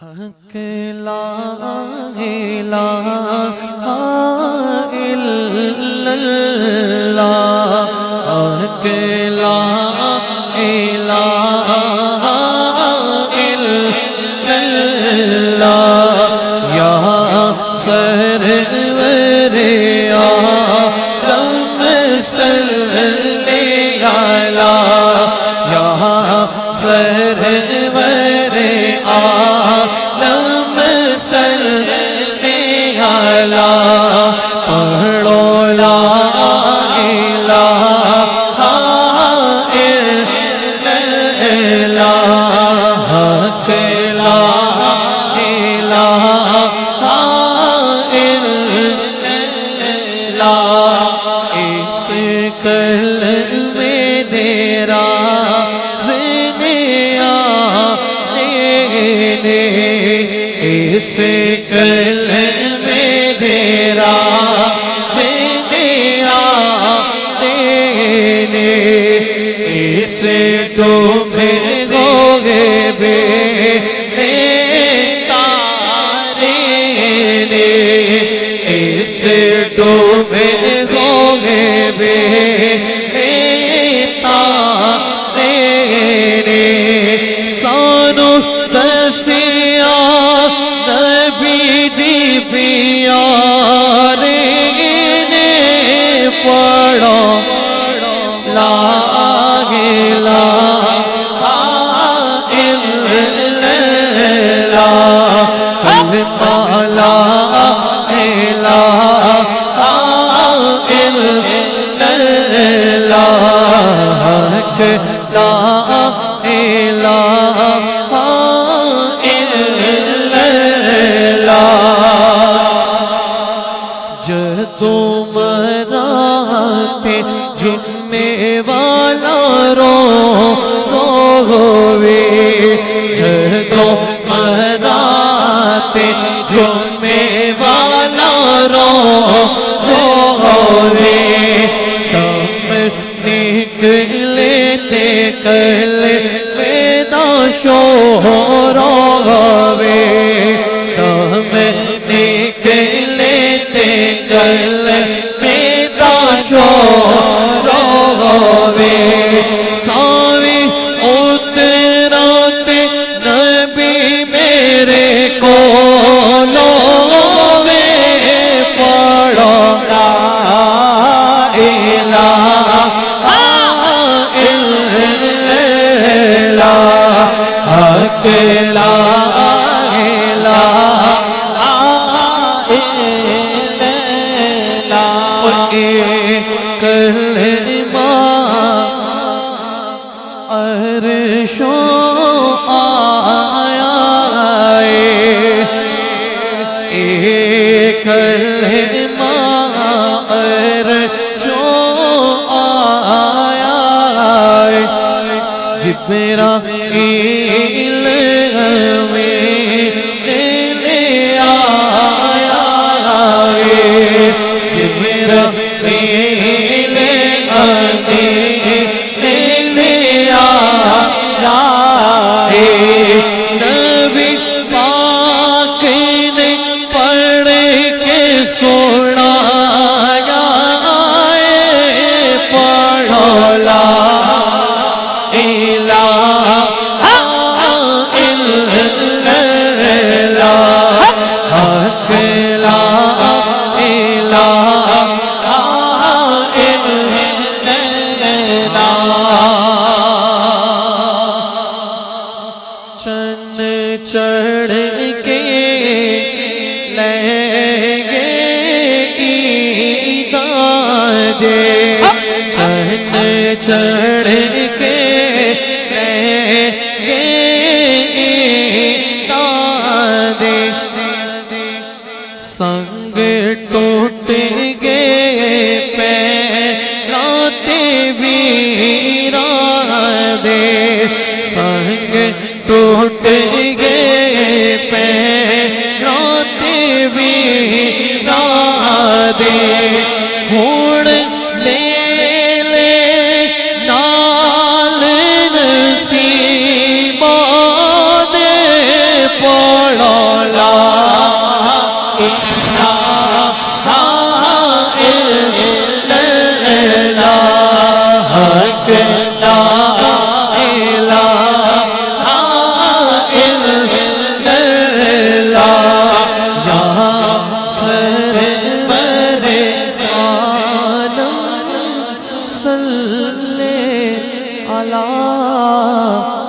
حق لا الہ الا اللہ، حق لا الہ الا اللہ، یا سرور عالم صلی علی، یا سرور عالم صلی علی، پڑھو لا الہ الا اللہ، حق لا الہ الا اللہ، اس کلمے تیرا اس کلمے تیرا زندیا دینے، اس ڈوبو گے بے تارے نے، اس ڈوبو گے بے تارے نے، سانو دسیا نبی جی پیارے نے، پڑھو لا الہ الا اللہ، کلمہ لا الہ الا اللہ، حق لا الہ تمہارے جننے والا روز ہوئے، جدو تمہارے جننے والا روز ہوئے، تم نکلے تے کلمے دا شور ہوئے، تم نکلے تے کلمے دا شور ہوئے، ساوی اتراتے نبی میرے کولو ہوئے، پڑھو لا الہ الا اللہ، حق لا الہ کلمہ عرش آیا، ایک کلمہ عرش آیا، جبرائیل ہمیں لے آیا، جبرائیل نبی پاک نے پڑھ کے سنایا، پڑھو لا الہ الا اللہ، حق لا الہ چڑھ کے لیں گے عیداں دے، چڑھ کے لیں گے عیداں دے، سنگ ٹوٹ گئے پیراتے ویراں دے، سنگ ٹوٹ گئے پیراتے ویراں دے، ہن لے لے نال نصیباں دے، پڑھو کہ لا الہ الا اللہ یا سرور عالم صلی علی